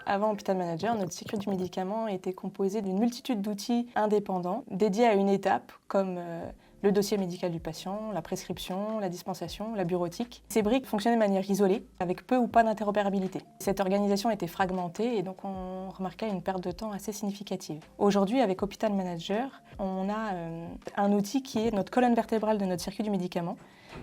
Avant Hôpital Manager, notre cycle du médicament était composé d'une multitude d'outils indépendants dédiés à une étape, comme le dossier médical du patient, la prescription, la dispensation, la bureautique. Ces briques fonctionnaient de manière isolée, avec peu ou pas d'interopérabilité. Cette organisation était fragmentée et donc on remarquait une perte de temps assez significative. Aujourd'hui, avec Hôpital Manager, on a un outil qui est notre colonne vertébrale de notre circuit du médicament.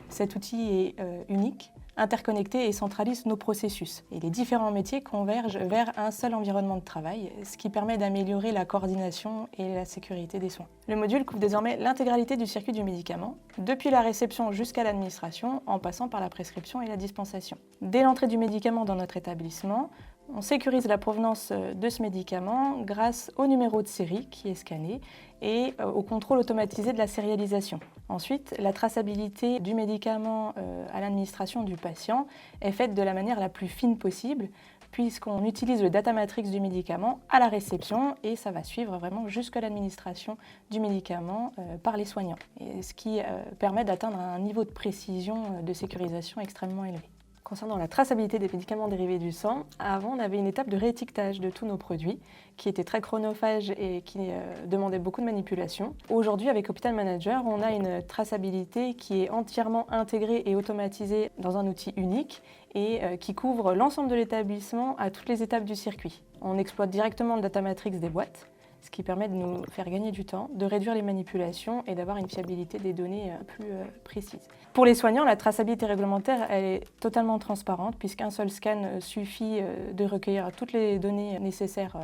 Cet outil est unique, interconnecté et centralise nos processus. Et les différents métiers convergent vers un seul environnement de travail, ce qui permet d'améliorer la coordination et la sécurité des soins. Le module couvre désormais l'intégralité du circuit du médicament, depuis la réception jusqu'à l'administration, en passant par la prescription et la dispensation. Dès l'entrée du médicament dans notre établissement, on sécurise la provenance de ce médicament grâce au numéro de série qui est scanné et au contrôle automatisé de la sérialisation. Ensuite, la traçabilité du médicament à l'administration du patient est faite de la manière la plus fine possible puisqu'on utilise le data matrix du médicament à la réception et ça va suivre vraiment jusqu'à l'administration du médicament par les soignants, et ce qui permet d'atteindre un niveau de précision de sécurisation extrêmement élevé. Concernant la traçabilité des médicaments dérivés du sang, avant on avait une étape de réétiquetage de tous nos produits qui était très chronophage et qui demandait beaucoup de manipulation. Aujourd'hui, avec Hôpital Manager, on a une traçabilité qui est entièrement intégrée et automatisée dans un outil unique et qui couvre l'ensemble de l'établissement à toutes les étapes du circuit. On exploite directement le data matrix des boîtes, ce qui permet de nous faire gagner du temps, de réduire les manipulations et d'avoir une fiabilité des données plus précise. Pour les soignants, la traçabilité réglementaire elle est totalement transparente puisqu'un seul scan suffit de recueillir toutes les données nécessaires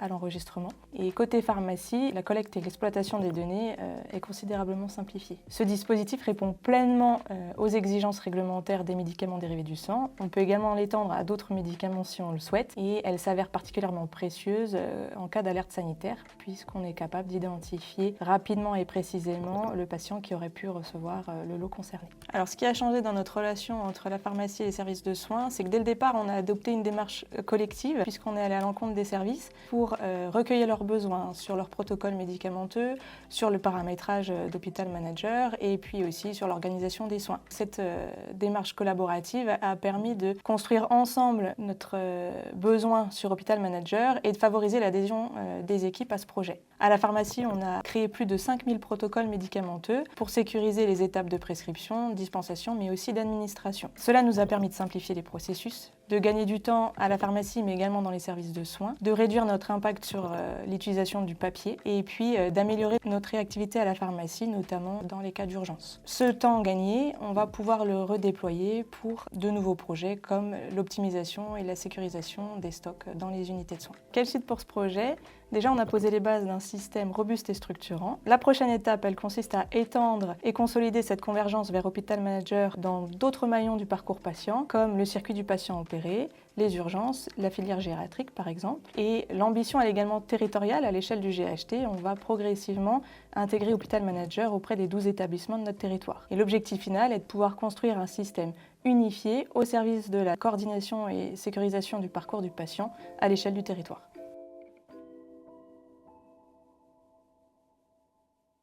à l'enregistrement. Et côté pharmacie, la collecte et l'exploitation des données est considérablement simplifiée. Ce dispositif répond pleinement aux exigences réglementaires des médicaments dérivés du sang. On peut également l'étendre à d'autres médicaments si on le souhaite et elle s'avère particulièrement précieuse en cas d'alerte sanitaire, puisqu'on est capable d'identifier rapidement et précisément le patient qui aurait pu recevoir le lot concerné. Alors ce qui a changé dans notre relation entre la pharmacie et les services de soins, c'est que dès le départ, on a adopté une démarche collective, puisqu'on est allé à l'encontre des services pour recueillir leurs besoins sur leur protocole médicamenteux, sur le paramétrage d'Hôpital Manager et puis aussi sur l'organisation des soins. Cette démarche collaborative a permis de construire ensemble notre besoin sur Hôpital Manager et de favoriser l'adhésion des équipes à ce projet. À la pharmacie, on a créé plus de 5000 protocoles médicamenteux pour sécuriser les étapes de prescription, dispensation, mais aussi d'administration. Cela nous a permis de simplifier les processus, de gagner du temps à la pharmacie, mais également dans les services de soins, de réduire notre impact sur l'utilisation du papier et puis d'améliorer notre réactivité à la pharmacie, notamment dans les cas d'urgence. Ce temps gagné, on va pouvoir le redéployer pour de nouveaux projets comme l'optimisation et la sécurisation des stocks dans les unités de soins. Quelle suite pour ce projet ? Déjà, on a posé les bases d'un système robuste et structurant. La prochaine étape, elle consiste à étendre et consolider cette convergence vers Hôpital Manager dans d'autres maillons du parcours patient, comme le circuit du patient opéré, les urgences, la filière gériatrique par exemple. Et l'ambition elle est également territoriale à l'échelle du GHT. On va progressivement intégrer Hôpital Manager auprès des 12 établissements de notre territoire. Et l'objectif final est de pouvoir construire un système unifié au service de la coordination et sécurisation du parcours du patient à l'échelle du territoire.